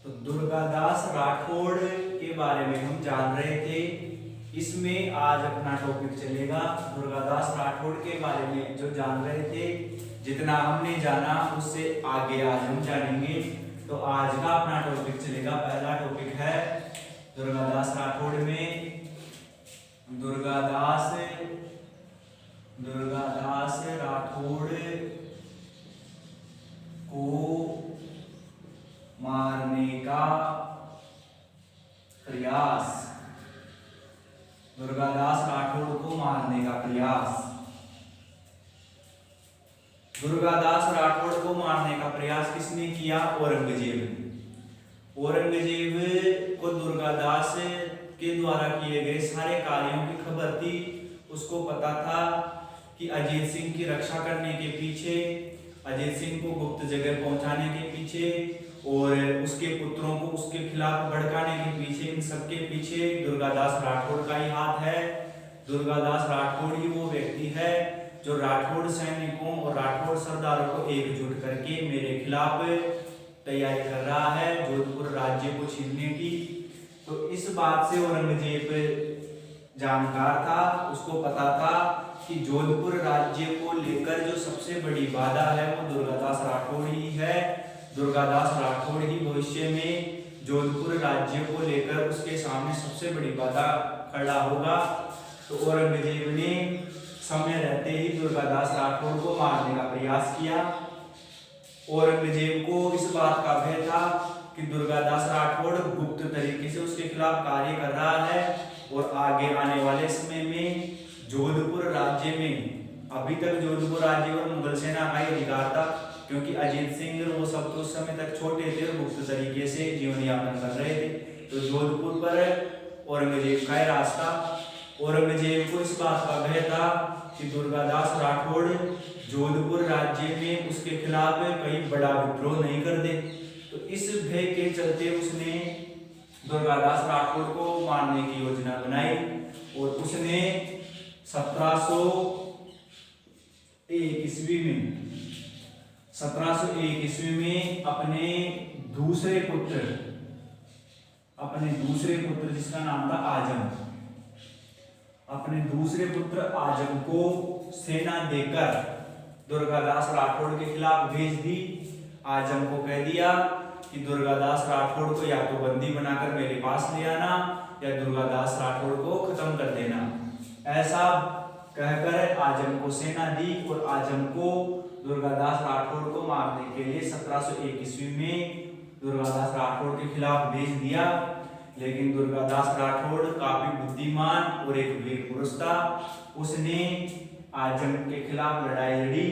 तो दुर्गादास राठौड़ के बारे में हम जान रहे थे। इसमें आज अपना टॉपिक चलेगा दुर्गादास राठौड़ के बारे में जो जान रहे थे। जितना हमने जाना उससे आगे आज हम जानेंगे। तो आज का अपना टॉपिक चलेगा, पहला टॉपिक है दुर्गादास राठौड़ में दुर्गादास राठौड़ को मारने का प्रयास। दुर्गादास राठौड़ को मारने का प्रयास। दुर्गादास राठौड़ को मारने का प्रयास किसने किया? औरंगजेब ने। औरंगजेब को दुर्गादास के द्वारा किए गए सारे कार्यों की खबर थी। उसको पता था कि अजीत सिंह की रक्षा करने के पीछे, अजीत सिंह को गुप्त जगह पहुंचाने के पीछे और उसके पुत्रों को उसके खिलाफ भड़काने के पीछे, इन सबके पीछे दुर्गादास राठौड़ का ही हाथ है। दुर्गादास राठौड़ ही वो व्यक्ति है जो राठौड़ सैनिकों और राठौड़ सरदारों को एकजुट करके मेरे खिलाफ तैयारी कर रहा है जोधपुर राज्य को छीनने की। तो इस बात से औरंगजेब जानकार था। उसको पता था कि जोधपुर राज्य को लेकर जो सबसे बड़ी बाधा है वो दुर्गादास राठौड़ ही है। दुर्गादास राठौड़ ही भविष्य में जोधपुर राज्य को लेकर उसके सामने सबसे बड़ी बाधा खड़ा होगा। तो औरंगजेब ने समय रहते ही दुर्गादास राठौड़ को मारने का प्रयास किया। औरंगजेब को इस बात का भय था कि दुर्गादास राठौड़ गुप्त तरीके से उसके खिलाफ कार्य कर रहा है और आगे आने वाले समय में जोधपुर राज्य में, अभी तक जोधपुर राज्य और मुगल सेना का ही अधिकार था क्योंकि अजीत सिंह वो सब तो उस समय तक छोटे थे और गुप्त तरीके से जीवन यापन कर रहे थे। तो जोधपुर पर औरंगजेब का राज था। औरंगजेब को इस बात का भय था कि दुर्गादास राठौड़ जोधपुर राज्य में उसके खिलाफ कहीं बड़ा विद्रोह नहीं कर दे। तो इस भय के चलते उसने दुर्गादास राठौड़ को मारने की योजना बनाई और उसने 1701 ईस्वी में अपने दूसरे पुत्र जिसका नाम था आजम, अपने दूसरे पुत्र आजम को सेना देकर दुर्गादास राठौड़ के खिलाफ भेज दी। आजम को कह दिया कि दुर्गादास राठौड़ को या तो बंदी बनाकर मेरे पास ले आना या दुर्गादास राठौड़ को खत्म कर देना। ऐसा कहकर आजम को सेना दी और आजम को दुर्गादास राठौड़ को मारने के लिए 1701 ईस्वी में दुर्गादास राठौड़ के खिलाफ भेज दिया। लेकिन दुर्गादास राठौड़ काफी बुद्धिमान और एक वीर पुरुष था। उसने आजम के खिलाफ लड़ाई लड़ी,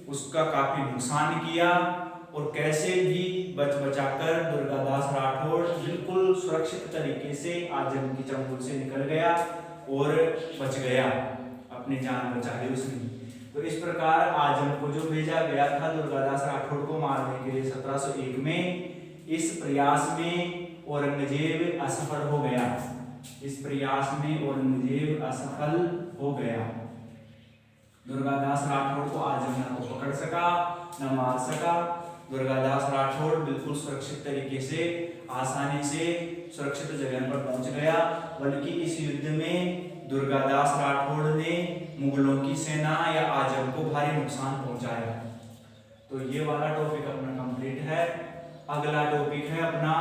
उसका काफी नुकसान किया और कैसे भी बच बचाकर दुर्गादास राठौड़ बिल्कुल सुरक्षित तरीके से आजम की चंगुल से निकल गया और बच गया, अपनी जान बचा ली उसने। तो इस प्रकार आजम को जो भेजा गया था दुर्गादास राठौड़ को मारने के लिए 1701 में, इस प्रयास में औरंगजेब असफल हो गया। इस प्रयास में औरंगजेब असफल हो गया। दुर्गादास राठौड़ को आजम न तो पकड़ सका न मार सका। दुर्गादास राठौड़ बिल्कुल सुरक्षित तरीके से, आसानी से सुरक्षित जगह पर पहुंच गया। बल्कि इस युद्ध में दुर्गादास राठौड़ ने मुगलों की सेना या आजम को भारी नुकसान पहुंचाया। तो ये वाला टॉपिक अपना कंप्लीट है। अगला टॉपिक है अपना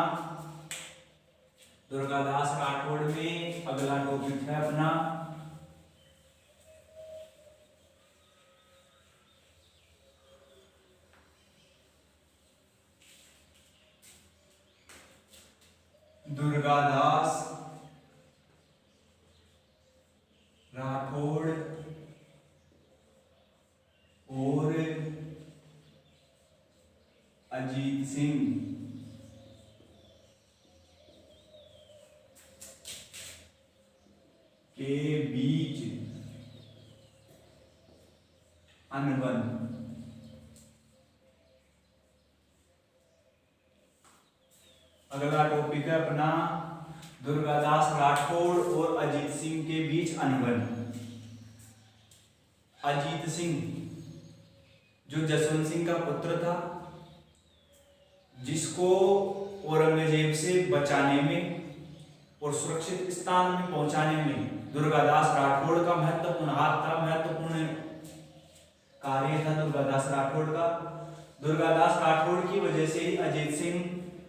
दुर्गादास राठौड़ में, अगला टॉपिक है अपना दुर्गादास राठौड़ और अजीत सिंह के बीच अनबन। अगला टॉपिक है अपना दुर्गादास राठौड़ और अजीत सिंह के बीच अनबन। अजीत सिंह जो जसवंत सिंह का पुत्र था, जिसको औरंगजेब से बचाने में और सुरक्षित स्थान में पहुंचाने में दुर्गादास राठौड़ का महत्वपूर्ण हाथ था, महत्वपूर्ण कार्य था दुर्गादास राठौड़ का। दुर्गादास राठौड़ की वजह से ही अजीत सिंह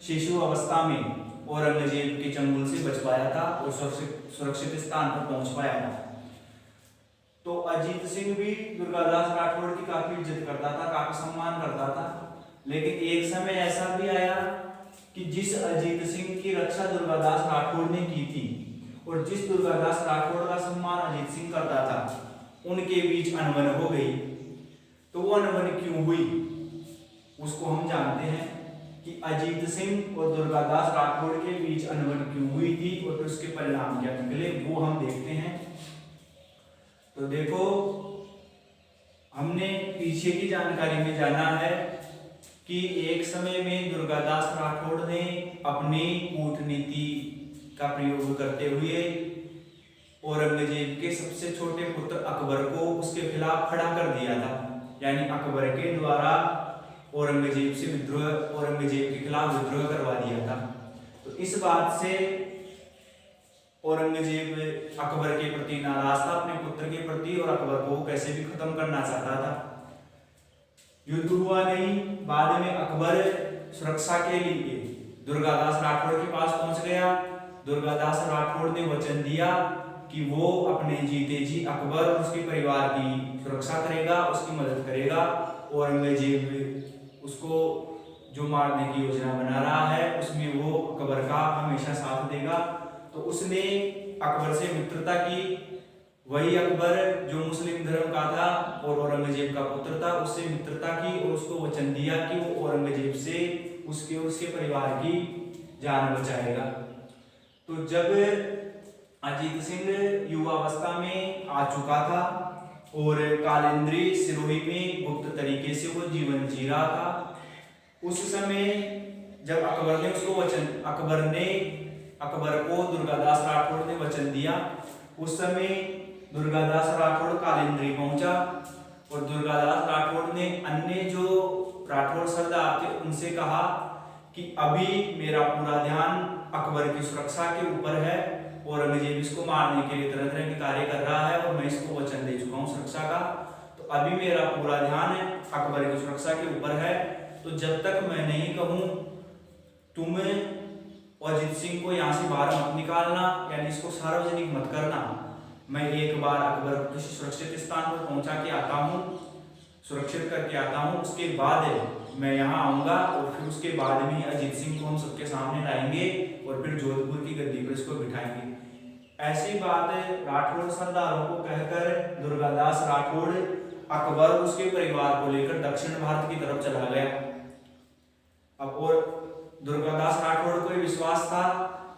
शिशु अवस्था में औरंगजेब के चंगुल से बच पाया था और सुरक्षित स्थान पर पहुंच पाया था। तो अजीत सिंह भी दुर्गादास राठौड़ की काफी इज्जत करता था, काफी सम्मान करता था। लेकिन एक समय ऐसा भी आया कि जिस अजीत सिंह की रक्षा दुर्गादास राठौड़ ने की थी और जिस दुर्गादास राठौड़ का सम्मान अजीत सिंह करता था, उनके बीच अनबन हो गई। तो वो अनबन क्यों हुई उसको हम जानते हैं कि अजीत सिंह और दुर्गादास राठौड़ के बीच अनबन क्यों हुई थी और फिर उसके परिणाम क्या निकले, वो हम देखते हैं। तो देखो, हमने पीछे की जानकारी में जाना है कि एक समय में दुर्गादास राठौड़ ने अपनी कूटनीति का प्रयोग करते हुए औरंगजेब के सबसे छोटे पुत्र अकबर को उसके खिलाफ खड़ा कर दिया था। यानी अकबर के द्वारा औरंगजेब के खिलाफ विद्रोह करवा दिया था। तो इस बात से औरंगजेब अकबर के प्रति नाराज था, अपने पुत्र के प्रति, और अकबर को कैसे भी खत्म करना चाहता था। युद्ध हुआ नहीं, बाद में अकबर सुरक्षा के लिए दुर्गादास राठौड़ के पास पहुंच गया। दुर्गादास राठौड़ ने वचन दिया कि वो अपने जीते जी अकबर और उसके परिवार की सुरक्षा करेगा, उसकी मदद करेगा। औरंगजेब उसको जो मारने की योजना बना रहा है उसमें वो अकबर का हमेशा साथ देगा। तो उसने अकबर से मित्रता की, वही अकबर जो मुस्लिम धर्म का था और औरंगजेब का पुत्र था, उससे मित्रता की और उसको वचन दिया कि वो औरंगजेब से उसके परिवार की जान बचाएगा। तो जब अजीत सिंह युवावस्था में आ चुका था और कालिंद्री सिरोही में गुप्त तरीके से वो जीवन जी रहा था, उस समय जब अकबर को दुर्गादास राठौड़ ने वचन दिया, उस समय दुर्गादास राठौड़ कालिंद्री पहुंचा और दुर्गादास राठौड़ ने अन्य जो राठौड़ सरदार थे उनसे कहा कि अभी मेरा पूरा ध्यान अकबर की सुरक्षा के ऊपर है। औरंगजेब इसको मारने के लिए तरह तरह के कार्य कर रहा है और मैं इसको वचन दे चुका हूँ सुरक्षा का, तो अभी मेरा पूरा ध्यान अकबर की सुरक्षा के ऊपर है। तो जब तक मैं नहीं कहूँ तुम अजीत सिंह को यहाँ से बाहर मत निकालना, यानी इसको सार्वजनिक मत करना। मैं एक बार अकबर को किसी सुरक्षित स्थान पर पहुंचा के आता हूँ, सुरक्षित करके आता हूँ, उसके बाद मैं यहाँ आऊँगा और फिर उसके बाद में अजीत सिंह को हम सबके सामने लाएंगे और फिर जोधपुर की गद्दी पर इसको बिठाएंगे। ऐसी बात राठौड़ सरदारों को कहकर दुर्गादास राठौड़ अकबर उसके परिवार को लेकर दक्षिण भारत की तरफ चला गया। अब और दुर्गादास राठौड़ को विश्वास था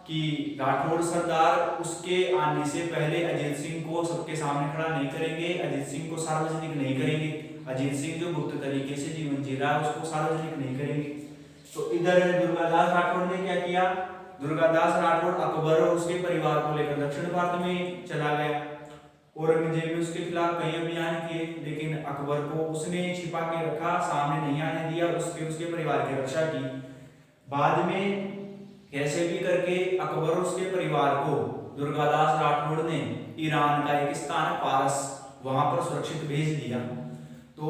कि राठौड़ सरदार उसके आने से पहले अजीत सिंह को सबके सामने खड़ा नहीं करेंगे, अजीत सिंह को सार्वजनिक नहीं करेंगे। अजीत सिंह जो गुप्त तरीके से जीवन जी रहा है उसको सार्वजनिक नहीं करेंगे। तो इधर दुर्गादास राठौड़ ने क्या किया, दुर्गादास राठौड़ अकबर और उसके परिवार को लेकर दक्षिण भारत में चला गया। औरंगजेब ने उसके खिलाफ कई अभियान किए, लेकिन अकबर को उसने छिपा के रखा, सामने नहीं आने दिया, उसके परिवार की रक्षा की। बाद में कैसे भी करके अकबर और उसके परिवार को दुर्गादास राठौड़ ने ईरान का एक स्थान पारस, वहां पर सुरक्षित भेज दिया। तो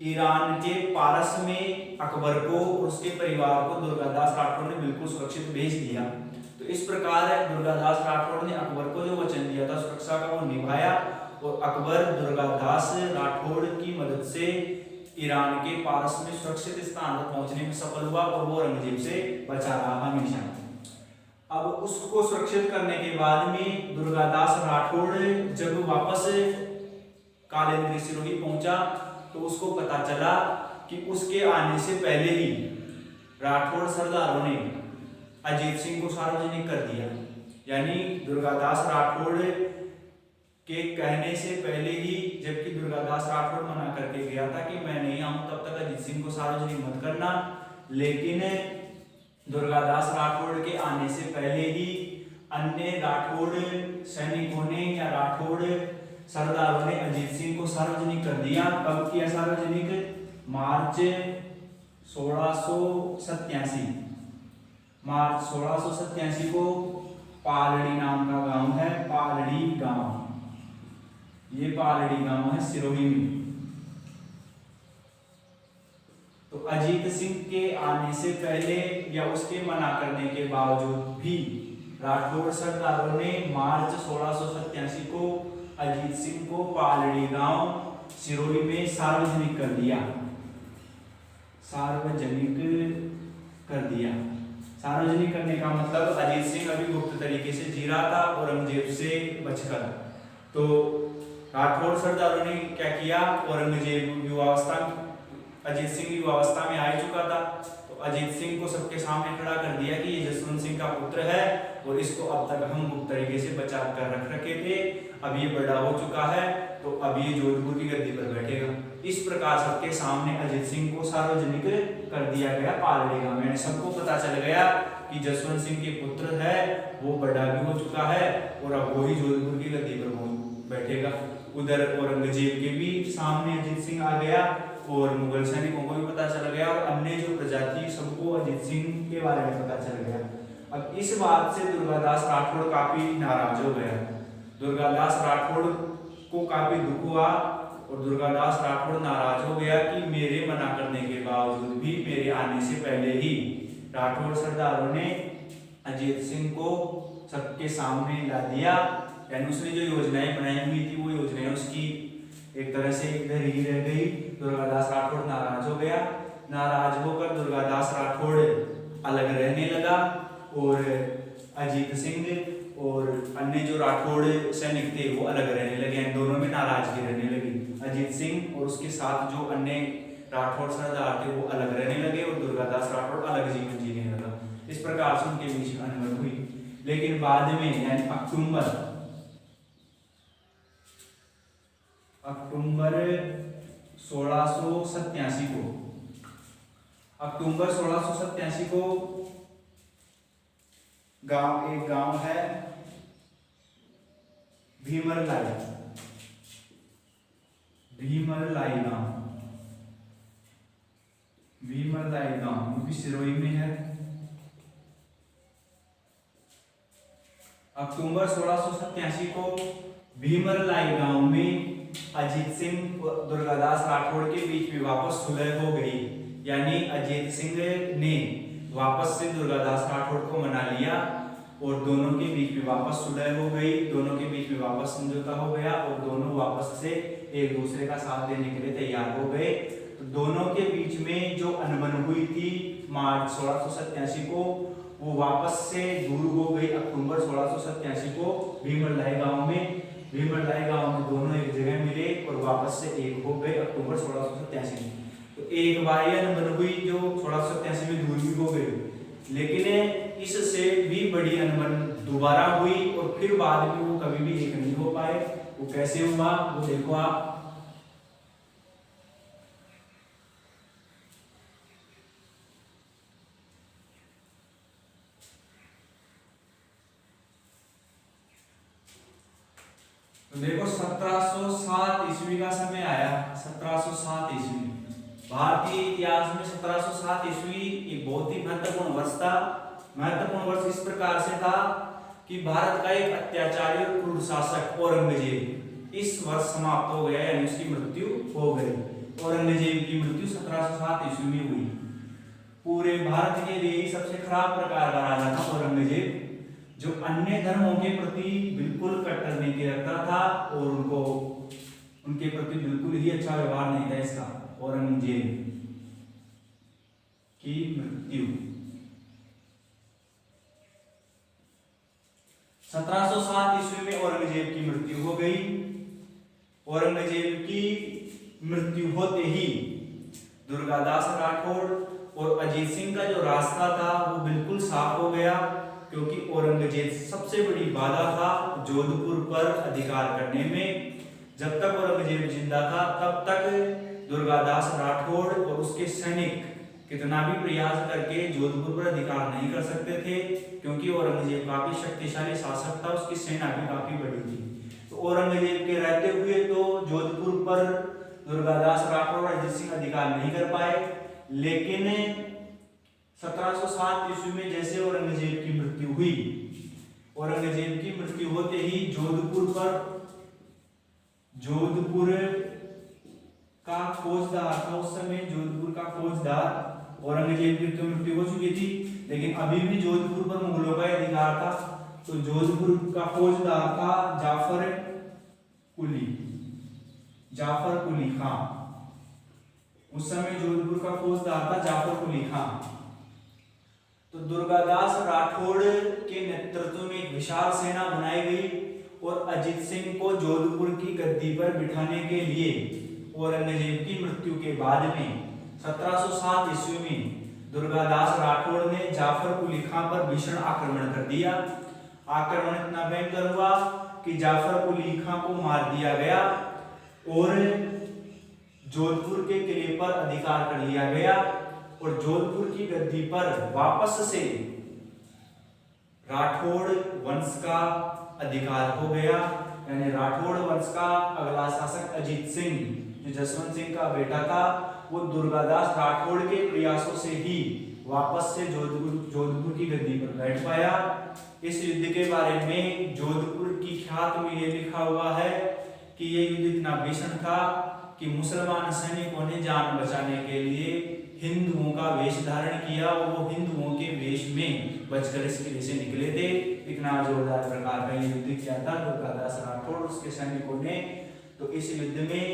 ईरान के पारस में अकबर को और उसके परिवार को दुर्गादास राठौड़ ने बिल्कुल सुरक्षित भेज दिया। तो इस प्रकार दुर्गादास राठौड़ ने अकबर को जो वचन दिया था सुरक्षा का, वो निभाया और अकबर दुर्गादास राठौड़ की मदद से ईरान के पारस में सुरक्षित स्थान पर पहुंचने में सफल हुआ और वो औरंगजेब से बचा रहा हमेशा। अब उसको सुरक्षित करने के बाद में दुर्गादास राठौड़ जब वापस कालिंदी सिरोही पहुंचा तो उसको पता चला कि उसके आने से पहले ही राठौड़ सरदारों ने अजीत सिंह को सार्वजनिक कर दिया। यानी दुर्गादास राठौड़ के कहने से पहले ही, जबकि दुर्गादास राठौड़ मना करके गया था कि मैं नहीं आऊं तब तक अजीत सिंह को सार्वजनिक मत करना, लेकिन दुर्गादास राठौड़ के आने से पहले ही अन्य राठौड़ सैनिकों ने या राठौड़ सरदारों ने अजीत सिंह को सार्वजनिक कर दिया। कब किया सार्वजनिक? मार्च 1687 मार्च 1687 को पालड़ी नाम का गांव है, पालड़ी गांव, ये पालड़ी गांव है सिरोही में। तो अजीत सिंह के आने से पहले या उसके मना करने के बावजूद भी राठौड़ सरदारों ने मार्च 1687 को अजीत सिंह को पालड़ी गांव सिरोही में सार्वजनिक कर दिया, सार्वजनिक कर दिया। सार्वजनिक करने का मतलब अजीत सिंह अभी गुप्त तरीके से जी रहा था औरंगजेब से बचकर। तो राठौड़ सरदारों ने क्या किया, औरंगजेब युवावस्था, अजीत सिंह युवावस्था में आ चुका था, तो अजीत सिंह को सबके सामने खड़ा कर दिया कि ये जसवंत सिंह का पुत्र है और इसको अब तक हम गुप्त तरीके से बचा कर रख रखे थे, अब ये बड़ा हो चुका है तो अब ये जोधपुर की गद्दी पर बैठेगा। इस प्रकार सबके सामने अजीत सिंह को सार्वजनिक कर दिया गया पालड़ी गांव में। सबको पता चल गया कि जसवंत सिंह के पुत्र है, वो बड़ा भी हो चुका है और अब वो ही जोधपुर की गद्दी पर बैठेगा। उधर औरंगजेब के भी सामने अजीत सिंह आ गया और मुगल सैनिकों को भी पता चल गया और अन्य जो प्रजा थी सबको अजीत सिंह के बारे में पता चल गया। अब इस बात से दुर्गादास राठौड़ काफी नाराज हो गया। दुर्गादास राठौड़ को काफी दुख हुआ और दुर्गादास राठौड़ नाराज हो गया कि मेरे मना करने के बावजूद भी, मेरे आने से पहले ही राठौड़ सरदारों ने अजीत सिंह को सबके सामने ला दिया। यानी उसने जो योजनाएं बनाई हुई थी वो योजनाएं उसकी एक तरह से इधर ही रह गई। दुर्गादास राठौड़ नाराज हो गया। नाराज होकर दुर्गादास राठौड़ अलग रहने लगा और अजीत सिंह और अन्य जो राठौड़ सैनिक थे वो अलग रहने लगे। दोनों में नाराजगी रहने लगी। अजीत सिंह और उसके साथ जो अन्य राठौड़ सरदार थे वो अलग रहने लगे और दुर्गादास राठौड़ अलग जीवन जीने लगा। इस प्रकार से उनके बीच अनबन हुई। लेकिन बाद में यानी अक्टूबर 1687 को एक गांव है भीमरलाई गांव भी सिरोही में है। अक्टूबर 1687 को भीमरलाई गांव में अजीत सिंह और दुर्गादास राठौड़ के बीच में वापस सुलह हो गई। यानी अजीत सिंह ने वापस से दुर्गादास राठौड़ को मना लिया और दोनों के बीच में वापस सुलह हो गई, दोनों के बीच में वापस समझौता हो गया और दोनों वापस से एक दूसरे का साथ देने के लिए तैयार हो गए। तो दोनों के बीच में जो अनबन हुई थी मार्च 1687 को वो वापस से दूर हो गई। अक्टूबर 1687 को भीमरलाई गांव में दोनों एक जगह मिले और वापस से एक हो गए अक्टूबर 1687 में। तो एक बार ये अनबन हुई जो 1687 में दूर भी हो गई, लेकिन इससे भी बड़ी अनबन दोबारा हुई और फिर बाद में वो कभी भी एक नहीं हो पाए। वो कैसे हुआ वो देखो आप। तो देखो 1707 ईस्वी का समय आया। 1707 ईस्वी भारतीय इतिहास में 1707 ईस्वी एक बहुत ही महत्वपूर्ण वर्ष था। महत्वपूर्ण वर्ष इस प्रकार से था कि भारत का एक अत्याचारी और क्रूर शासक औरंगजेब इस वर्ष समाप्त हो गया, यानी उसकी मृत्यु हो गई। औरंगजेब की मृत्यु 1707 ईस्वी में हुई। पूरे भारत के लिए सबसे खराब प्रकार का राजा था औरंगजेब, जो अन्य धर्मों के प्रति बिल्कुल कट्टर नीति रखता था और उनके प्रति बिल्कुल ही अच्छा व्यवहार नहीं था इसका। औरंगजेब की मृत्यु 1707 ईस्वी में औरंगजेब की मृत्यु हो गई। औरंगजेब की मृत्यु होते ही दुर्गादास राठौड़ और अजीत सिंह का जो रास्ता था वो बिल्कुल साफ हो गया, क्योंकि औरंगजेब सबसे बड़ी बाधा था जोधपुर पर अधिकार करने में। जब तक औरंगजेब जिंदा था तब तक दुर्गादास राठौड़ और उसके सैनिक कितना भी प्रयास करके जोधपुर पर अधिकार नहीं कर सकते थे, क्योंकि औरंगजेब काफी शक्तिशाली शासक था, उसकी सेना भी काफी बड़ी थी। तो औरंगजेब के रहते हुए तो जोधपुर पर दुर्गादास राठौड़ और अजीत सिंह अधिकार नहीं कर पाए। लेकिन 1707 ईस्वी में जैसे औरंगजेब की मृत्यु हुई, औरंगजेब की मृत्यु होते ही जोधपुर का फौजदार था, उस समय जोधपुर का फौजदार, औरंगजेब की मृत्यु हो चुकी थी लेकिन अभी भी जोधपुर पर मुगलों का अधिकार था, तो जोधपुर का फौजदार था जाफर कुली खां। उस समय जोधपुर का फौजदार था जाफर कुली खां। तो दुर्गादास राठौड़ के नेतृत्व में एक विशाल सेना बनाई गई और अजीत सिंह को जोधपुर की गद्दी पर बिठाने के लिए औरंगजेब की मृत्यु के बाद में 1707 ईस्वी में दुर्गादास राठौड़ ने जाफर कुली खां पर भीषण आक्रमण कर दिया। आक्रमण इतना भयंकर हुआ कि जाफर कुली खां को मार दिया गया और जोधपुर के किले पर अधिकार कर लिया गया और जोधपुर की गद्दी पर वापस से राठौड़ वंश का अधिकार हो गया। यानी राठौड़ वंश का अगला शासक अजीत सिंह, जो जसवंत सिंह का बेटा था, वो दुर्गादास राठौड़ के प्रयासों से ही वापस से जोधपुर की गद्दी पर बैठ पाया। इस युद्ध के बारे में जोधपुर की ख्यात में ये लिखा हुआ है कि ये युद्ध इतना भीषण था कि मुसलमान सैनिकों ने जान बचाने के लिए हिंदुओं का वेश धारण किया और वो हिंदुओं के वेश में बचकर इस किले से निकले थे। इतना जोरदार प्रकार का युद्ध किया था दुर्गादास राठौड़ उसके सैनिकों ने। तो इस युद्ध में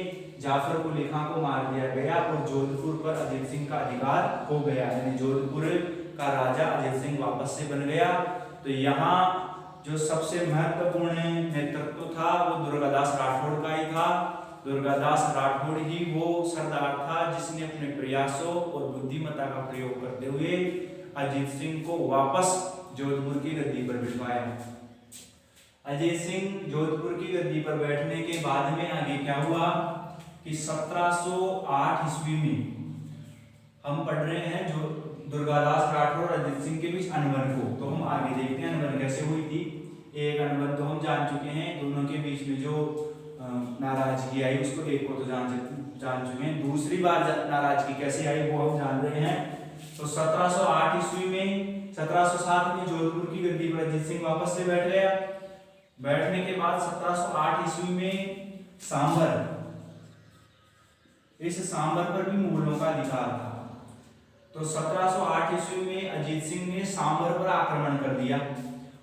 जाफर कुली खां को मार दिया गया और जोधपुर पर अजीत सिंह का अधिकार हो गया, यानी जोधपुर का राजा अजीत सिंह वापस से बन गया। तो यहाँ जो सबसे महत्वपूर्ण नेतृत्व था वो दुर्गादास राठौड़ का ही था। दुर्गादास राठौड़ ही वो सरदार था जिसने अपने प्रयासों और बुद्धिमत्ता का प्रयोग करते हुए अजीत सिंह को वापस जोधपुर की गद्दी पर बिठवाया। अजीत सिंह जोधपुर की गद्दी पर बैठने के बाद में आगे क्या हुआ कि 1708 ईस्वी में हम पढ़ रहे हैं जो दुर्गादास राठौड़ और अजीत सिंह के बीच अनबन को, तो हम आगे देखते हैं अनबन कैसे हुई थी। एक अनबन तो हम जान चुके हैं, दोनों के बीच में जो नाराजगी आई उसको एक को तो जान चुके हैं, दूसरी बार नाराजगी कैसे आई वो हम जान रहे हैं। तो 1708 ईस्वी में 1707 में जोधपुर की गद्दी पर अजीत सिंह वापस से बैठ गया। बैठने के बाद 1708 ईस्वी में इस सांबर पर भी मुगलों का अधिकार था। तो 1708 ईस्वी में अजीत सिंह ने सांबर पर आक्रमण कर दिया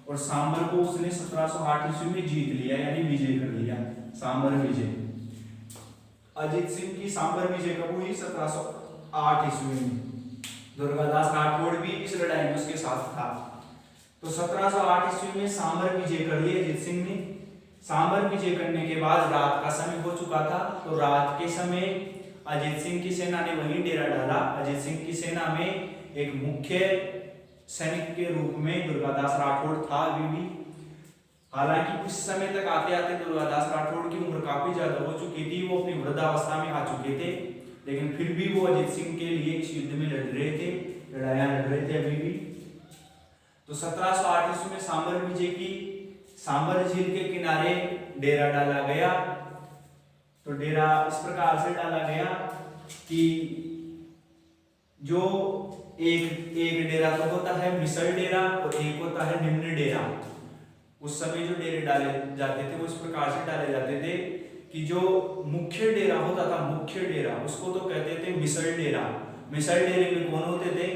और सांबर को उसने 1708 ईस्वी में जीत लिया, यानी विजय कर लिया, सांबर विजय। अजीत सिंह की सांबर विजय कब हुई? 1708 ईस्वी में। दुर्गादास राठौड़ भी इस लड़ाई में उसके साथ था। तो 1708 ईस्वी में सांबर विजय कर लिया अजीत सिंह ने। सांबर विजय करने के बाद रात का समय हो चुका था, तो रात के समय अजीत सिंह की सेना ने वहीं डेरा डाला। अजीत सिंह की सेना में एक मुख्य सैनिक के रूप में दुर्गादास राठौड़ था अभी भी। हालांकि कुछ समय तक आते आते दुर्गादास राठौड़ की उम्र काफी ज्यादा हो चुकी थी, वो अपनी वृद्धावस्था में आ चुके थे, लेकिन फिर भी वो अजीत सिंह के लिए इस युद्ध में लड़ रहे थे, लड़ाइयां लड़ रहे थे अभी भी। तो 1708 ईस्वी में सांबर विजय की, सांबर झील के किनारे डेरा डाला गया। तो डेरा इस प्रकार से डाला गया कि जो एक डेरा तो होता है मिसल डेरा और एक होता है निम्न डेरा। उस समय जो डेरे डाले जाते थे वो इस प्रकार से डाले जाते थे कि जो मुख्य डेरा होता था, मुख्य डेरा, उसको तो कहते थे मिसल डेरा। मिसल डेरे में कौन होते थे?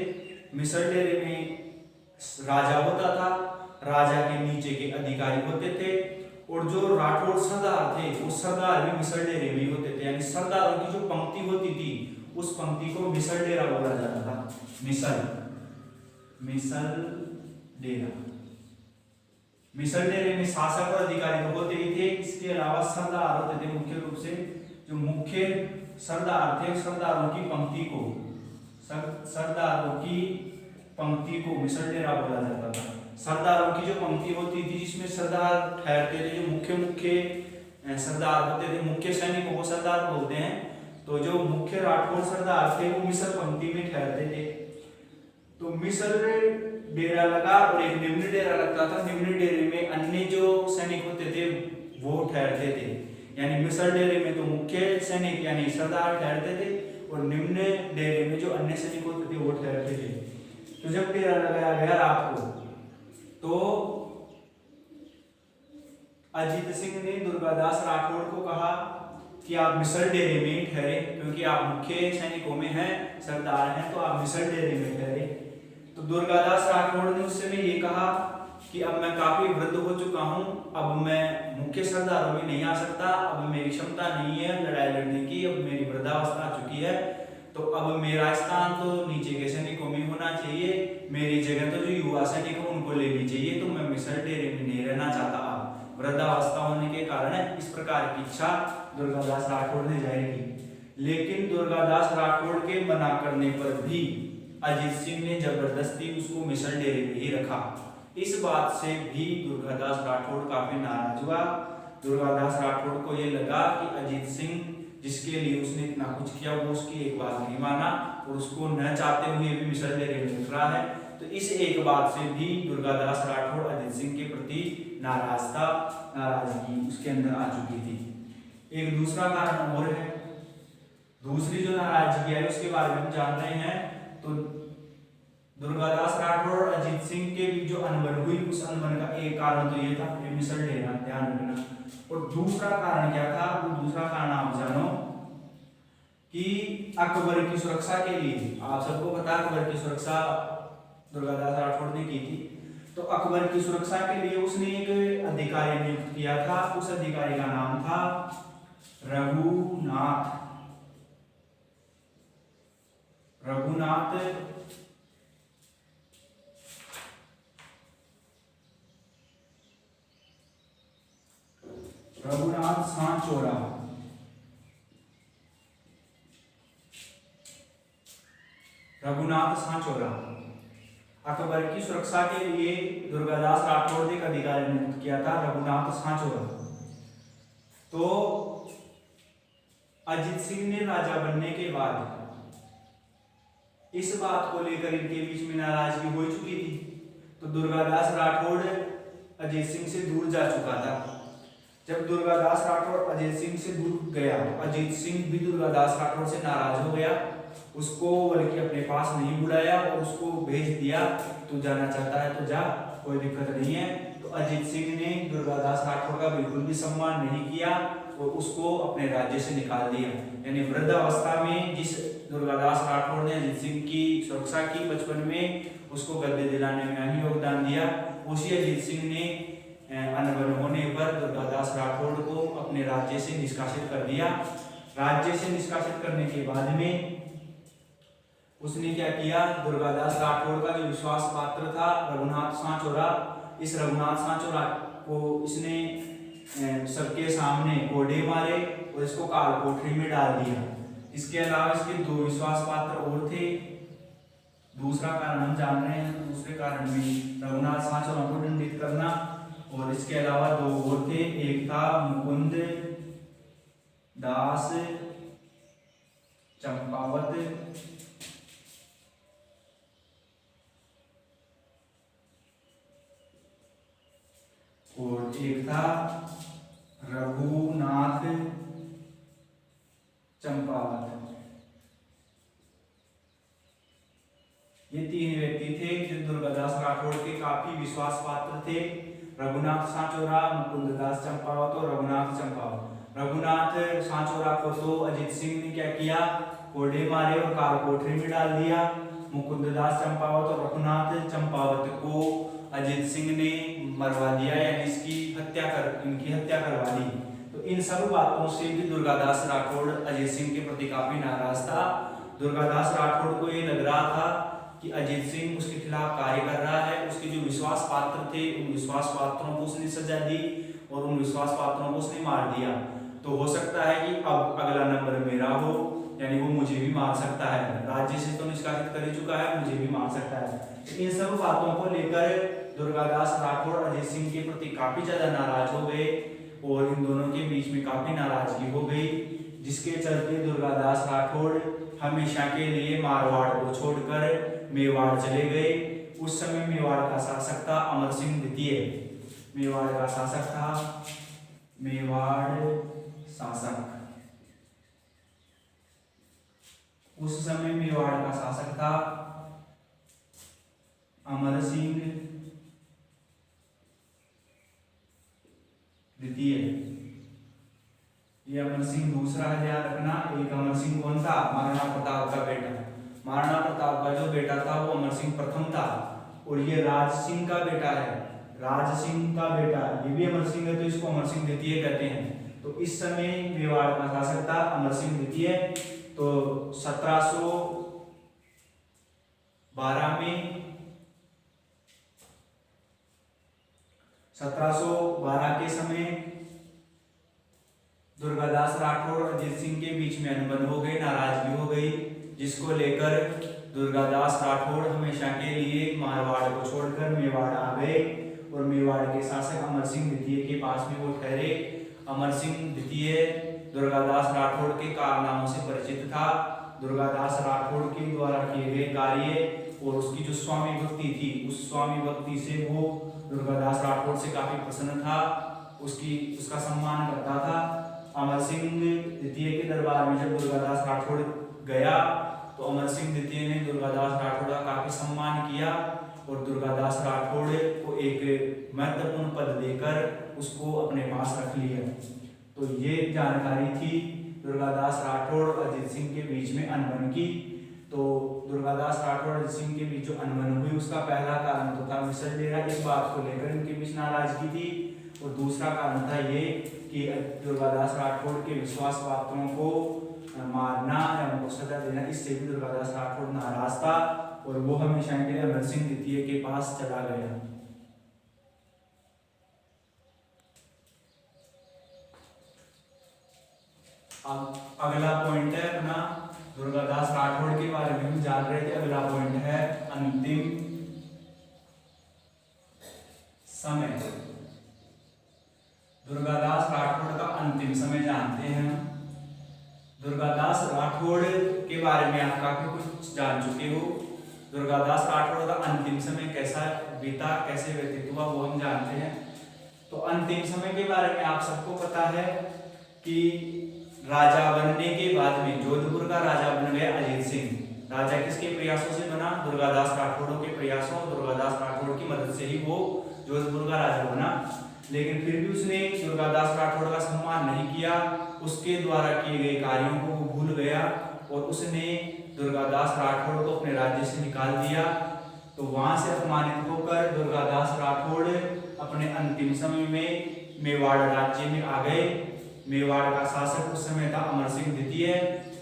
मिसल डेरे में राजा होता था, राजा के नीचे के अधिकारी होते थे और जो राठौड़ सरदार थे वो सरदार भी मिसल डेरे में होते थे। यानी सरदारों की जो पंक्ति होती थी उस पंक्ति को मिसल डेरा बोला जाता था। मिसल डेरा। मिसल डेरे में शासक और अधिकारी तो होते ही थे, इसके अलावा सरदार होते थे। मुख्य रूप से जो मुख्य सरदार थे, सरदारों की पंक्ति को मिसल डेरा बोला जाता था। सरदारों की जो पंक्ति होती थी जिसमें सरदार ठहरते थे, जो मुख्य सरदार होते थे, मुख्य सैनिकों को सरदार बोलते हैं। तो जो मुख्य राठौड़ सरदार थे वो मिसल पंक्ति में ठहरते थे। तो मिसल डेरा लगा और एक निम्न डेरा लगता था। निम्न डेरे में अन्य जो सैनिक होते थे वो ठहरते थे। यानी मिसल डेरे में तो मुख्य सैनिक यानी सरदार ठहरते थे और निम्न डेरे में जो अन्य सैनिक होते थे वो ठहरते थे। तो जब डेरा लगाया गया रात को, तो अजीत सिंह ने दुर्गादास राठौड़ को कहा कि आप मिसल डेरे में ठहरे, क्योंकि आप मुख्य सैनिकों में हैं, सरदार हैं, तो आप मिसल डेरे में ठहरे। तो दुर्गादास राठौड़ ने उस समय ये कहा कि अब मैं काफी वृद्ध हो चुका हूँ, अब मैं मुख्य सरदारों में नहीं आ सकता, अब मेरी क्षमता नहीं है लड़ाई लड़ने की, अब मेरी वृद्धावस्था आ चुकी है, तो अब मेरा स्थान तो नीचे के सैनिकों में होना चाहिए, मेरी जगह तो जो युवा सैनिक है उनको लेनी चाहिए, तो मैं मिसल डेरे में नहीं रहना चाहता। अब वृद्धावस्था होने के कारण इस प्रकार की इच्छा दुर्गादास राठौड़ ने जाहिर की। लेकिन दुर्गादास राठौड़ के मना करने पर भी अजीत सिंह ने जबरदस्ती उसको मिसल डेरे में ही रखा। इस बात से भी दुर्गादास राठौड़ काफी नाराज हुआ। दुर्गादास राठौड़ को यह लगा कि अजीत सिंह जिसके लिए उसने इतना कुछ किया वो उसकी एक बात नहीं माना और उसको न चाहते हुए भी मिसल डेरे में रख रहा है। तो इस एक बात से भी दुर्गादास राठौड़ अजीत सिंह के प्रति नाराज था, नाराजगी उसके अंदर आ चुकी थी। एक दूसरा कारण और है, दूसरी जो नाराजगी है उसके बारे में हम जान रहे हैं। तो दुर्गादास राठौड़ और अजीत सिंह के बीच जो अनबन हुई, उस अनबन का एक कारण तो ये था मिसल डेरा, ध्यान रखना। और दूसरा कारण क्या था, वो दूसरा कारण आप जानो कि अकबर की सुरक्षा के लिए, आप सबको पता अकबर की सुरक्षा दुर्गादास राठौड़ ने की थी, तो अकबर की सुरक्षा के लिए उसने एक अधिकारी नियुक्त किया था। उस अधिकारी का नाम था रघुनाथ सांचौरा। रघुनाथ सांचौरा अकबर की सुरक्षा के लिए दुर्गादास राठौड़ ने एक अधिकारी नियुक्त किया था, रघुनाथ सांचौरा। तो अजीत सिंह ने राजा बनने के बाद इस बात को लेकर इनके बीच में नाराजगी हो चुकी थी। तो दुर्गादास राठौड़ अजीत सिंह से दूर जा चुका था। जब दुर्गादास राठौड़ अजीत सिंह से दूर गया तो अजीत सिंह भी दुर्गादास राठौड़ से नाराज हो गया, उसको बल्कि अपने पास नहीं बुलाया और उसको भेज दिया, तू जाना चाहता है तो जा, कोई दिक्कत नहीं है। तो अजीत सिंह ने दुर्गादास राठौड़ का बिल्कुल भी सम्मान नहीं किया और उसको अपने राज्य से निकाल दिया। यानी वृद्धावस्था में जिस दुर्गादास राठौड़ ने अजीत सिंह की सुरक्षा की बचपन में, उसको गद्दी दिलाने में ही योगदान दिया, उसी अजीत सिंह ने अनबन होने पर दुर्गादास राठौड़ को अपने राज्य से निष्कासित कर दिया। राज्य से निष्कासित करने के बाद में उसने क्या किया, दुर्गादास राठौड़ का जो विश्वास पात्र था रघुनाथ सांचौरा, इस रघुनाथ सांचौरा को इसने सबके सामने कोड़े मारे और इसको काल कोठरी में डाल दिया। इसके अलावा इसके दो विश्वास पात्र और थे। दूसरा कारण हम जान रहे हैं, दूसरे कारण में रघुनाथ सांचौरा को दंडित करना, और इसके अलावा दो और थे, एक था मुकुंद दास चंपावत और एक था रघुनाथ चंपावत। ये तीन व्यक्ति थे जो दुर्गादास राठौड़ के काफी विश्वास पात्र थे। रघुनाथ सांचौरा, मुकुंद दास चंपावत और रघुनाथ चंपावत। रघुनाथ सांचौरा को तो अजीत सिंह ने क्या किया, कोड़े मारे और काल कोठरी में डाल दिया। मुकुंद दास चंपावत और रघुनाथ चंपावत को अजीत सिंह ने मरवा दिया, यानी इनकी हत्या करवा दी। तो इन सब बातों से भी दुर्गादास राठौड़ अजीत सिंह के प्रति काफी नाराज था। दुर्गादास राठौड़ को ये लग रहा था कि अजीत सिंह उसके खिलाफ कार्य कर रहा है, उसके जो विश्वास पात्र थे उन विश्वास पात्रों को उसने सजा दी और उन विश्वास पात्रों को उसने मार दिया। तो हो सकता है कि अब अगला नंबर मेरा हो, यानी वो मुझे भी मार सकता है, राज्य से तो निष्कासित कर ही चुका है, मुझे भी मार सकता है। इन सब बातों को लेकर दुर्गादास राठौड़ अजीत सिंह के प्रति काफी ज्यादा नाराज हो गए और इन दोनों के बीच में काफी नाराजगी हो गई, जिसके चलते दुर्गादास राठौड़ हमेशा के लिए मारवाड़ को छोड़कर मेवाड़ चले गए। उस समय मेवाड़ का शासक था अमर सिंह द्वितीय। मेवाड़ का शासक था, मेवाड़ शासक, उस समय मेवाड़ का शासक था अमर सिंह द्वितीय। ये अमर सिंह दूसरा है, ध्यान रखना। एक अमर सिंह कौन था? महाराणा प्रताप का बेटा। महाराणा प्रताप का जो बेटा था वो अमर सिंह प्रथम था। और ये राज सिंह का बेटा है, राज सिंह का बेटा, ये भी अमर सिंह है, तो इसको अमर सिंह द्वितीय कहते हैं। तो इस समय मेवाड़ का शासक था अमर सिंह द्वितीय। तो 1712 के समय दुर्गादास राठौर और अजीत सिंह के बीच में अनबन हो गई, नाराजगी हो गई, जिसको लेकर दुर्गादास राठौर हमेशा के लिए मारवाड़ को छोड़कर मेवाड़ आ गए और मेवाड़ के शासक अमर सिंह द्वितीय के पास में वो ठहरे। अमर सिंह द्वितीय दुर्गादास राठौर के कारनामों से परिचित था। दुर्गादास राठौर के द्वारा किए गए कार्य और उसकी जो स्वामी भक्ति थी, उस स्वामी भक्ति से वो दुर्गादास राठौर से काफी प्रसन्न था, उसका सम्मान करता था। अमर सिंह द्वितीय के दरबार में जब दुर्गादास राठौर गया तो अमर सिंह द्वितीय ने दुर्गादास राठौर का काफी सम्मान किया और दुर्गादास राठौर को एक महत्वपूर्ण पद देकर उसको अपने पास रख लिया। तो ये जानकारी थी दुर्गादास राठौर और अजीत सिंह के बीच में अनबन की। तो दुर्गादास राठौर और अजीत सिंह के बीच जो अनबन हुई उसका पहला कारण तो था मिसर डेरा, इस बात को लेकर इनके बीच नाराजगी थी। और दूसरा कारण था ये कि दुर्गादास राठौर के विश्वास पात्रों को मारना या उनको सजा देना, इससे भी दुर्गादास राठौर नाराज था और वो हमेशा के लिए अमर सिंह द्वितीय के पास चला गया। अब अगला पॉइंट है अपना दुर्गादास राठौर के बारे में हम जान रहे थे। अगला पॉइंट है अंतिम समय। दुर्गादास राठौर का अंतिम समय जानते हैं हम। दुर्गादास राठौर के बारे में आप काफी कुछ जान चुके हो। दुर्गादास राठौर का अंतिम समय कैसा बीता, कैसे व्यतीत हुआ, वो हम जानते हैं। तो अंतिम समय के बारे में आप सबको पता है कि राजा बनने के बाद में जोधपुर का राजा बन गया अजीत सिंह। राजा किसके प्रयासों से बना? दुर्गादास राठौर के प्रयासों, दुर्गादास राठौर की मदद से ही वो जोधपुर का राजा बना। लेकिन फिर भी उसने दुर्गादास राठौर का सम्मान नहीं किया, उसके द्वारा किए गए कार्यों को वो भूल गया और उसने दुर्गादास राठौर को अपने राज्य से निकाल दिया। तो वहां से अपमानित होकर दुर्गादास राठौर अपने अंतिम समय में मेवाड़ राज्य में आ गए। मेवाड़ का शासक उस समय था अमर सिंह द्वितीय।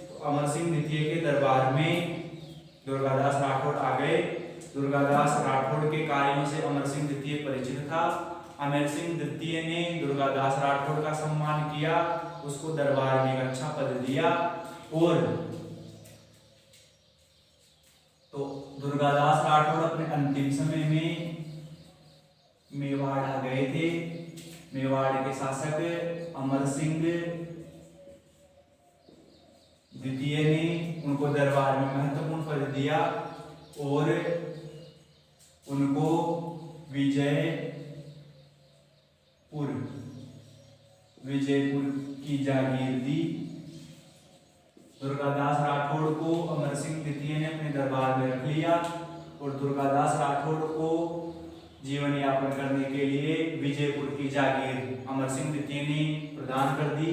तो अमर सिंह द्वितीय के दरबार में दुर्गादास राठौर आ गए। दुर्गादास राठौर के कार्यों से अमर सिंह द्वितीय परिचित था। अमर सिंह द्वितीय ने दुर्गादास राठौर का सम्मान किया, उसको दरबार में एक अच्छा पद दिया। और तो दुर्गादास राठौर अपने अंतिम समय में मेवाड़ आ गए थे। मेवाड़ के शासक अमर सिंह द्वितीय ने उनको दरबार में महत्वपूर्ण पद दिया और उनको विजयपुर की जागीर दी। दुर्गादास राठौर को अमर सिंह द्वितीय ने अपने दरबार में रख लिया और दुर्गादास राठौर को जीवन यापन करने के लिए विजयपुर की जागीर अमर सिंह द्वितीय ने प्रदान कर दी,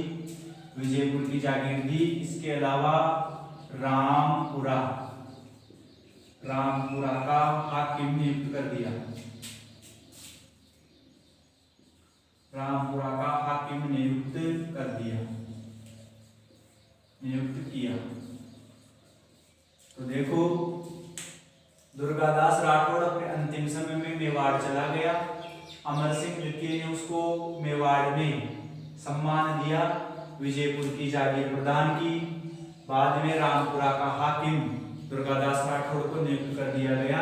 विजयपुर की जागीर दी। इसके अलावा रामपुरा का हाकिम नियुक्त कर दिया, रामपुरा का हाकिम नियुक्त किया। तो देखो दुर्गादास राठौर अपने अंतिम समय में मेवाड़ चला गया। अमर सिंह द्वितीय ने उसको मेवाड़ में सम्मान दिया, विजयपुर की जागीर प्रदान की। बाद में रामपुरा का हाकिम दुर्गादास राठौर को नियुक्त कर दिया गया।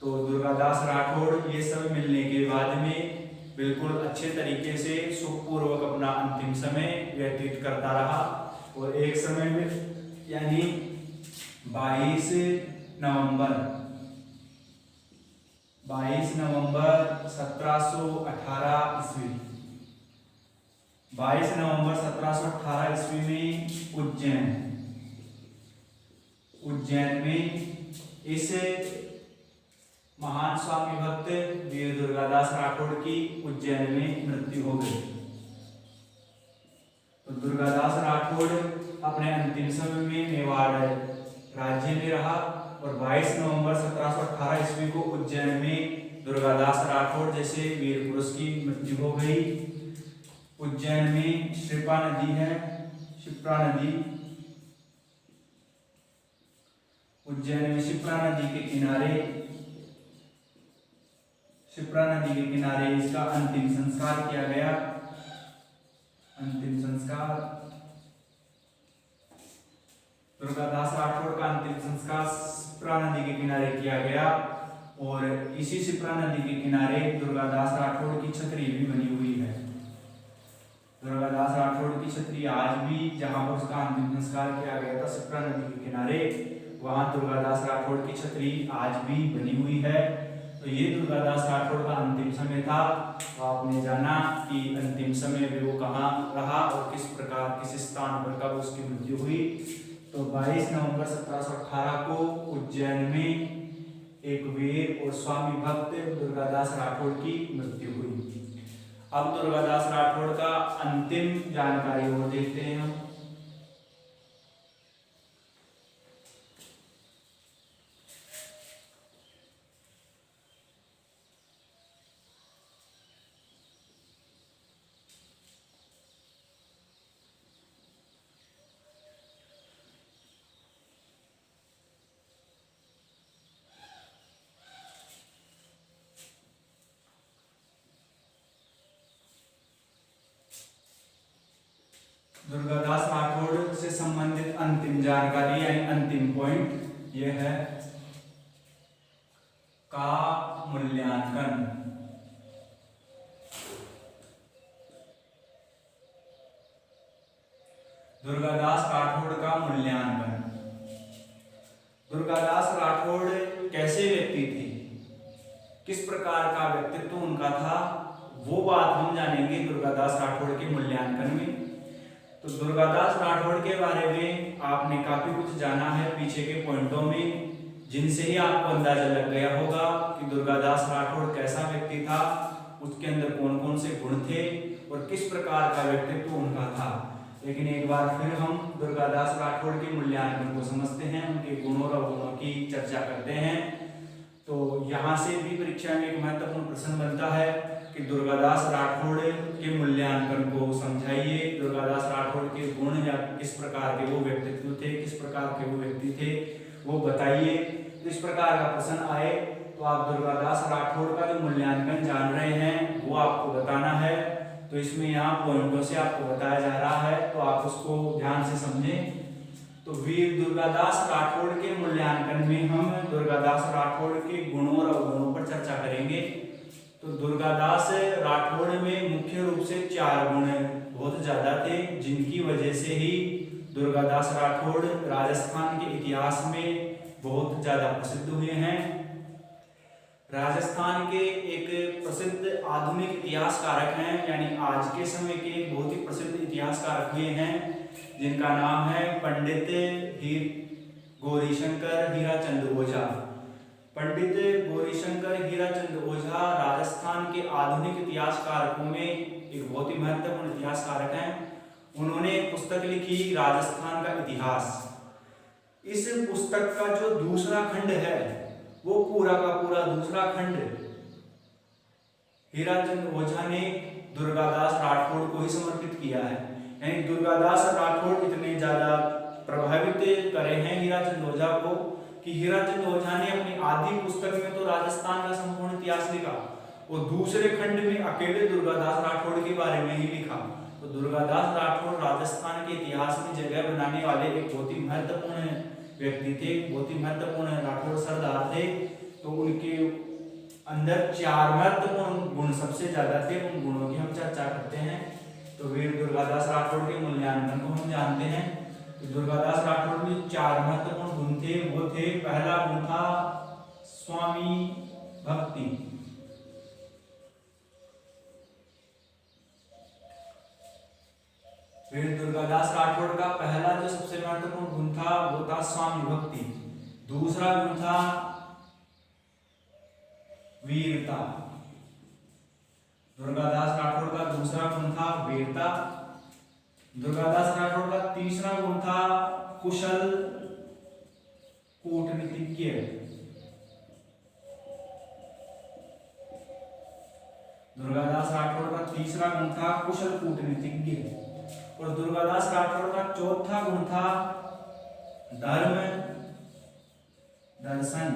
तो दुर्गादास राठौर ये सब मिलने के बाद में बिल्कुल अच्छे तरीके से सुखपूर्वक अपना अंतिम समय व्यतीत करता रहा। और एक समय में यानी 22 नवंबर 1718 ईस्वी 22 नवंबर 1718 ईस्वी में उज्जैन में इस महान स्वामी भक्त वीर दुर्गादास राठौड़ की उज्जैन में मृत्यु हो गई। तो दुर्गादास राठौड़ अपने अंतिम समय में मेवाड़ राज्य में रहा और 22 नवंबर 1718 ईस्वी को उज्जैन में दुर्गादास राठौड़ जैसे वीर पुरुष की मृत्यु हो गई। उज्जैन में क्षिप्रा नदी है, क्षिप्रा नदी, उज्जैन में क्षिप्रा नदी के किनारे, क्षिप्रा नदी के किनारे इसका अंतिम संस्कार किया गया। अंतिम संस्कार, दुर्गादास राठौड़ का अंतिम संस्कार क्षिप्रा नदी के किनारे किया गया और इसी क्षिप्रा नदी के किनारे दुर्गादास राठौड़ की छतरी भी बनी हुई है। दुर्गादास राठौड़ की छतरी आज भी, जहां पर उसका अंतिम संस्कार किया गया था क्षिप्रा नदी के किनारे, वहां दुर्गादास राठौड़ की छतरी आज भी बनी हुई है। तो ये दुर्गादास राठौड़ का अंतिम समय था। तो आपने जाना कि अंतिम समय में वो कहाँ रहा और किस प्रकार किस स्थान पर कब उसकी मृत्यु हुई। तो 22 नवंबर 1718 को उज्जैन में एक वीर और स्वामी भक्त दुर्गादास राठौड़ की मृत्यु हुई। अब दुर्गादास राठौड़ का अंतिम जानकारी और देखते हैं हम। दुर्गादास राठौड़ से संबंधित अंतिम जानकारी यानी अंतिम पॉइंट यह है का मूल्यांकन। दुर्गादास राठौड़ का मूल्यांकन। दुर्गादास राठौड़ कैसे व्यक्ति थे, किस प्रकार का व्यक्तित्व उनका था, वो बात हम जानेंगे दुर्गादास राठौड़ के मूल्यांकन में। तो दुर्गादास राठौड़ के बारे में आपने काफी कुछ जाना है पीछे के पॉइंटों में, जिनसे ही आपको अंदाजा लग गया होगा कि दुर्गादास राठौड़ कैसा व्यक्ति था, उसके अंदर कौन कौन से गुण थे और किस प्रकार का व्यक्तित्व उनका था। लेकिन एक बार फिर हम दुर्गादास राठौड़ के मूल्यांकन को समझते हैं, उनके गुणों और अवगुणों की चर्चा करते हैं। तो यहाँ से भी परीक्षा में एक महत्वपूर्ण प्रश्न बनता है कि दुर्गादास राठौड़ के मूल्यांकन को समझाइए। दुर्गादास राठौड़ के गुण या किस प्रकार के वो व्यक्तित्व थे, किस प्रकार के वो व्यक्ति थे, वो बताइए। तो इस प्रकार का प्रश्न आए तो आप दुर्गादास राठौड़ का जो मूल्यांकन जान रहे हैं वो आपको बताना है। तो इसमें यहाँ पॉइंटों से आपको बताया जा रहा है, तो आप उसको ध्यान से समझें। तो वीर दुर्गादास राठौड़ के मूल्यांकन में हम दुर्गादास राठौड़ के गुणों और अवगुणों पर चर्चा करेंगे। तो दुर्गादास राठौड़ में मुख्य रूप से 4 गुण बहुत ज्यादा थे, जिनकी वजह से ही दुर्गादास राठौड़ राजस्थान के इतिहास में बहुत ज्यादा प्रसिद्ध हुए हैं। राजस्थान के एक प्रसिद्ध आधुनिक इतिहासकारक हैं, यानी आज के समय के बहुत ही प्रसिद्ध इतिहासकारक हुए हैं, जिनका नाम है पंडित गौरीशंकर हीराचंद ओझा। पंडित गौरीशंकर हीराचंद ओझा राजस्थान के आधुनिक इतिहासकारकों में एक बहुत ही महत्वपूर्ण इतिहासकारक हैं। उन्होंने एक पुस्तक लिखी राजस्थान का इतिहास। इस पुस्तक का जो दूसरा खंड है वो पूरा का पूरा दूसरा खंड हीराचंद ओझा ने दुर्गादास राठौड़ को ही समर्पित किया है। यानी दुर्गादास राठौड़ इतने ज्यादा प्रभावित करे हैं हीराचंद ओझा को कि हीराचंद ओझा ने अपनी आधी पुस्तक में तो राजस्थान का संपूर्ण इतिहास लिखा और दूसरे खंड में अकेले दुर्गादास राठौड़ के बारे में ही लिखा। तो दुर्गादास राठौड़ राजस्थान के इतिहास में जगह बनाने वाले एक बहुत ही महत्वपूर्ण व्यक्ति थे, बहुत ही महत्वपूर्ण राठौड़ सरदार थे। तो उनके अंदर 4 महत्वपूर्ण गुण सबसे ज्यादा थे, उन गुणों की हम चर्चा करते हैं। तो वीर दुर्गादास राठौड़ के मूल्यांकन को हम जानते हैं। तो दुर्गादास राठौड़ में 4 महत्वपूर्ण गुण थे। वो थे, पहला गुण था स्वामी भक्ति। वीर दुर्गादास राठौड़ का पहला जो सबसे महत्वपूर्ण गुण था वो था स्वामी भक्ति। दूसरा गुण था वीरता। दुर्गादास राठौड़ का दूसरा गुण था वीरता। दुर्गादास राठौड़ का तीसरा गुण था कुशल कूटनीतिज्ञ। दुर्गादास राठौड़ का तीसरा गुण था कुशल कूटनीतिज्ञ। और दुर्गादास राठौड़ का चौथा गुण था धर्म दर्शन।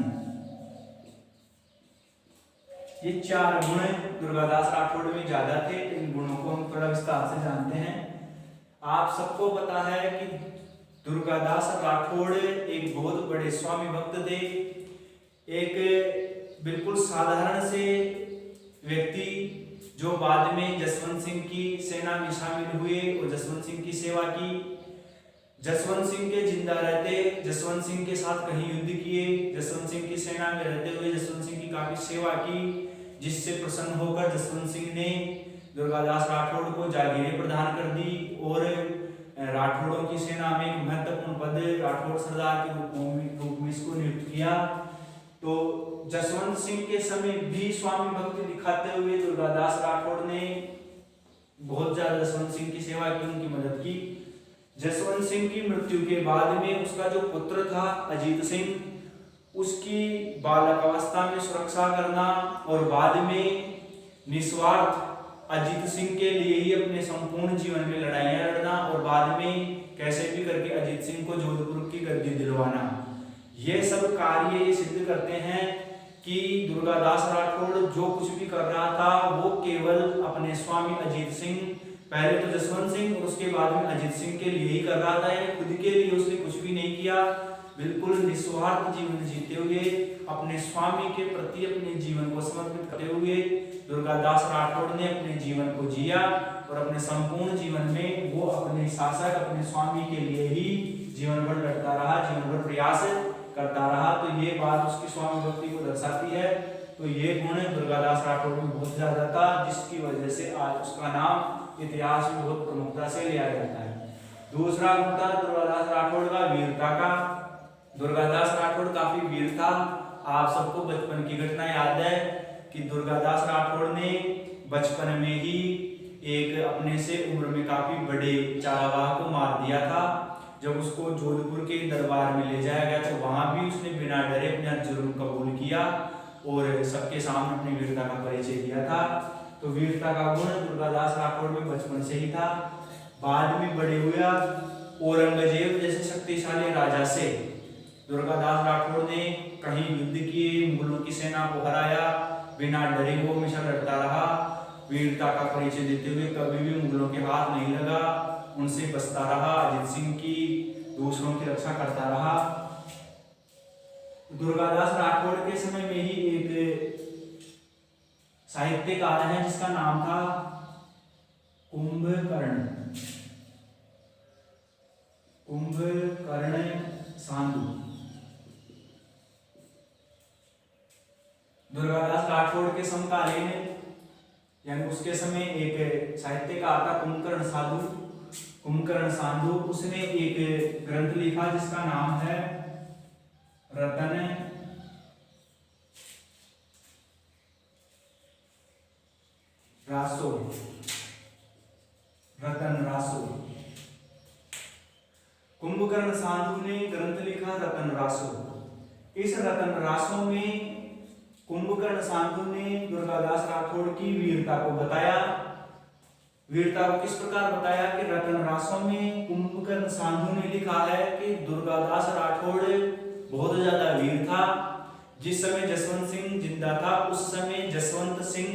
ये चार गुण दुर्गादास राठौड़ में ज्यादा थे। इन गुणों को हम थोड़ा विस्तार से जानते हैं। आप सबको पता है कि दुर्गादास राठौड़ एक बहुत बड़े स्वामी भक्त थे। एक बिल्कुल साधारण से व्यक्ति जो बाद में जसवंत सिंह की सेना में शामिल हुए और जसवंत सिंह की सेवा की। जसवंत सिंह के जिंदा रहते जसवंत सिंह के साथ कहीं युद्ध किए। जसवंत सिंह की सेना में रहते हुए जसवंत सिंह की काफी सेवा की, जिससे प्रसन्न होकर जसवंत सिंह ने दुर्गादास राठौड़ को जागीरें प्रदान कर दी और राठौड़ों की सेना में एक महत्वपूर्ण पद राठौड़ सरदार के रूप में इसको नियुक्त किया। तो जसवंत सिंह के समय भी स्वामी भक्ति दिखाते हुए दुर्गादास राठौड़ ने बहुत ज्यादा जसवंत सिंह की सेवा की, उनकी मदद की। जसवंत सिंह की मृत्यु के बाद में उसका जो पुत्र था अजीत सिंह, उसकी बालक अवस्था में सुरक्षा करना और बाद में निस्वार्थ अजीत सिंह के लिए ही अपने संपूर्ण जीवन में लड़ाइयां लड़ना और बाद में कैसे भी करके अजीत सिंह को जोधपुर की गद्दी दिलवाना, ये सब कार्य ये सिद्ध करते हैं कि दुर्गादास राठौड़ जो कुछ भी कर रहा था वो केवल अपने स्वामी अजीत सिंह, पहले तो जसवंत सिंह और उसके बाद में अजीत सिंह के लिए ही कर रहा था। यानी खुद के लिए उसने कुछ भी नहीं किया। बिल्कुल निस्वार्थ जीवन जीते हुए अपने स्वामी के प्रति अपने जीवन को समर्पित करते हुए दुर्गादास राठौड़ ने अपने जीवन को जिया और अपने संपूर्ण जीवन में वो अपने शासक अपने स्वामी के लिए ही जीवन भर लड़ता रहा, जीवन भर प्रयास करता रहा। तो ये बात उसकी स्वामी भक्ति को दर्शाती है। तो ये गुण दुर्गादास राठौड़ में बहुत ज्यादा था, जिसकी वजह से आज उसका नाम इतिहास में बहुत प्रमुखता से लिया जाता है। दूसरा गुण था दुर्गादास राठौड़ का वीरता का। दुर्गादास राठौड़ काफी वीर था। आप सबको बचपन की घटना याद है कि दुर्गादास राठौड़ ने बचपन में ही एक अपने से उम्र में काफी बड़े चारागाह को मार दिया था। जब उसको जोधपुर के दरबार में ले जाया गया तो वहां भी उसने बिना डरे अपना जुर्म कबूल किया और सबके सामने अपनी वीरता का परिचय दिया था। तो वीरता का गुण दुर्गादास राठौड़ में बचपन से ही था। बाद में बड़े हुआ औरंगजेब जैसे शक्तिशाली राजा से दुर्गादास राठौड़ ने कहीं युद्ध किए, मुगलों की सेना को हराया, बिना डरे वो हमेशा लड़ता रहा। वीरता का परिचय देते हुए कभी भी मुगलों के हाथ नहीं लगा, उनसे बचता रहा, अजीत सिंह की दूसरों की रक्षा करता रहा। दुर्गादास राठौड़ के समय में ही एक साहित्यकार है जिसका नाम था कुंभकर्ण साधु। दुर्गादास राठौड़ के समकालीन यानी उसके समय एक साहित्यकार था कुंभकर्ण साधु। उसने एक ग्रंथ लिखा जिसका नाम है रतन रासो। कुंभकर्ण साधु ने ग्रंथ लिखा रतन रासो। इस रतन रासो में कुंभकर्ण साधु ने दुर्गादास राठौड़ की वीरता को बताया। वीरता को किस प्रकार बताया कि रतन रासो में कुंभकर्ण साधु ने लिखा है कि दुर्गादास राठौड़ बहुत ज्यादा वीर था। जिस समय जसवंत सिंह जिंदा था उस समय जसवंत सिंह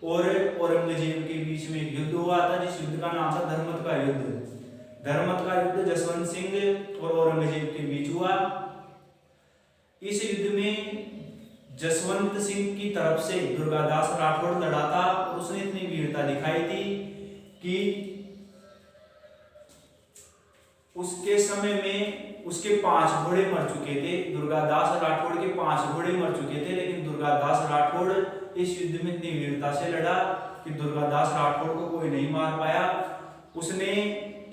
और औरंगजेब के बीच में एक युद्ध हुआ था, जिस युद्ध का नाम था धर्मत का युद्ध। धर्मत का युद्ध जसवंत सिंह और औरंगजेब के बीच हुआ। इस युद्ध में जसवंत सिंह की तरफ से दुर्गादास राठौड़ लड़ा था और उसने इतनी वीरता दिखाई थी कि उसके समय में उसके 5 घोड़े मर चुके थे। दुर्गादास राठौड़ के 5 घोड़े मर चुके थे, लेकिन दुर्गादास राठौड़ इस युद्ध में इतनी वीरता से लड़ा कि दुर्गादास राठौड़ को कोई नहीं मार पाया। उसने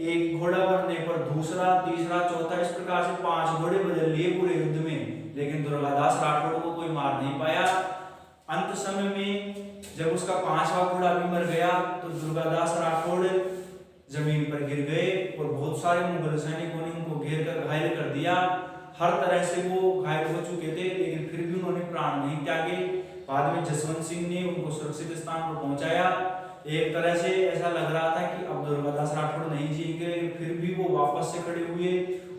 एक घोड़ा मरने पर दूसरा, तीसरा, चौथा, इस प्रकार से 5 घोड़े बदल लिए पूरे युद्ध में, लेकिन दुर्गादास राठौड़ को कोई मार नहीं पाया। अंत समय में जब उसका 5वां घोड़ा भी मर गया तो दुर्गादास राठौड़ जमीन पर गिर गए और बहुत सारे मुगल सैनिकों ने उनको घेर कर घायल कर दिया। हर तरह से वो घायल हो चुके थे, लेकिन फिर भी उन्होंने प्राण नहीं त्यागे। बाद में जसवंत सिंह ने उनको सुरक्षित स्थान पर पहुंचाया। एक तरह से ऐसा लग रहा था कि अब दुर्गादास राठौड़ नहीं जिएंगे, फिर भी वो वापस से खड़े हुए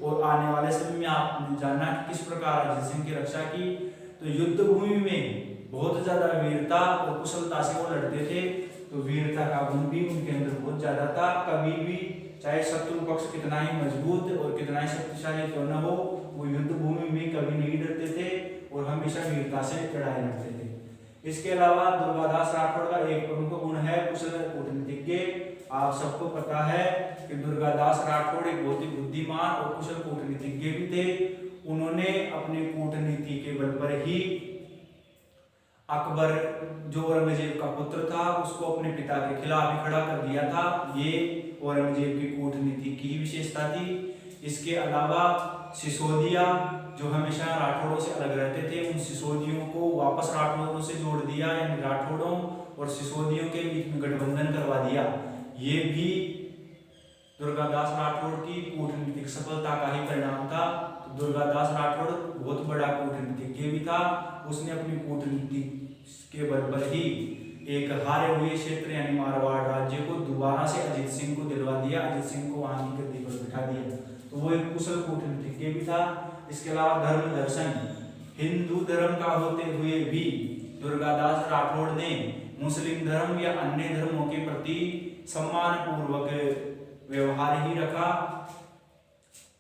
और आने वाले समय में आपने जाना कि किस प्रकार अजित सिंह की रक्षा की। तो युद्ध भूमि में बहुत ज्यादा वीरता और कुशलता से वो लड़ते थे, तो वीरता का गुण भी उनके अंदर बहुत ज्यादा था। कभी भी चाहे शत्रु पक्ष कितना ही मजबूत और कितना ही शक्तिशाली क्यों न हो, वो युद्ध भूमि में कभी नहीं डरते थे और हमेशा वीरता से लड़ाई लड़ते थे। इसके अलावा दुर्गादास राठौड़ का एक प्रमुख गुण है कुशल कूटनीतिज्ञ। आप सबको पता है कि दुर्गादास राठौड़ एक बहुत ही बुद्धिमान और कुशल कूटनीतिज्ञ भी थे। उन्होंने अपनी कूटनीति के बल पर ही अकबर जो औरंगजेब का पुत्र था उसको अपने पिता के खिलाफ ही खड़ा कर दिया था। ये औरंगजेब की कूटनीति की ही विशेषता थी। इसके अलावा सिसोदिया जो हमेशा राठौड़ों से अलग रहते थे, उन सिसोदियों को वापस राठौड़ों से जोड़ दिया, यानी राठौड़ों और सिसोदियों के बीच में गठबंधन करवा दिया। ये भी दुर्गादास राठौड़ की कूटनीतिक सफलता का ही परिणाम था। तो दुर्गादास राठौड़ बहुत बड़ा कूटनीतिज्ञ भी था। उसने अपनी कूटनीति के बल पर ही एक हारे हुए क्षेत्र यानी मारवाड़ राज्य को दोबारा से अजित सिंह को दिलवा दिया, अजित सिंह को वहां की गद्दी पर बिठा दिया। तो वो एक कुशल कूटनीतिज्ञ भी था। इसके अलावा धर्म दर्शन, हिंदू धर्म का होते हुए भी दुर्गादास राठौड़ ने मुस्लिम धर्म या अन्य धर्मों के प्रति सम्मान पूर्वक व्यवहार ही रखा।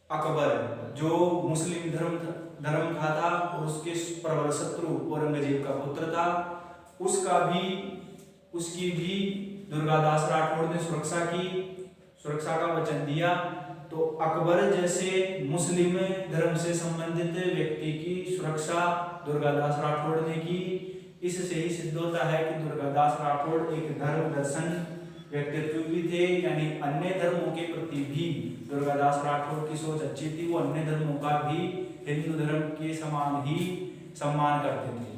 अकबर जो मुस्लिम धर्म का था और उसके प्रबल शत्रु औरंगजेब का पुत्र था, उसकी भी दुर्गादास राठौड़ ने सुरक्षा का वचन दिया। तो अकबर जैसे मुस्लिम धर्म से संबंधित व्यक्ति की सुरक्षा दुर्गादास राठौड़ ने की। इससे ही सिद्ध होता है कि दुर्गादास राठौड़ एक धर्म दर्शन व्यक्तित्व भी थे, यानी अन्य धर्मों के प्रति भी दुर्गादास राठौड़ की सोच अच्छी थी। वो अन्य धर्मों का भी हिंदू धर्म के समान ही सम्मान करते थे।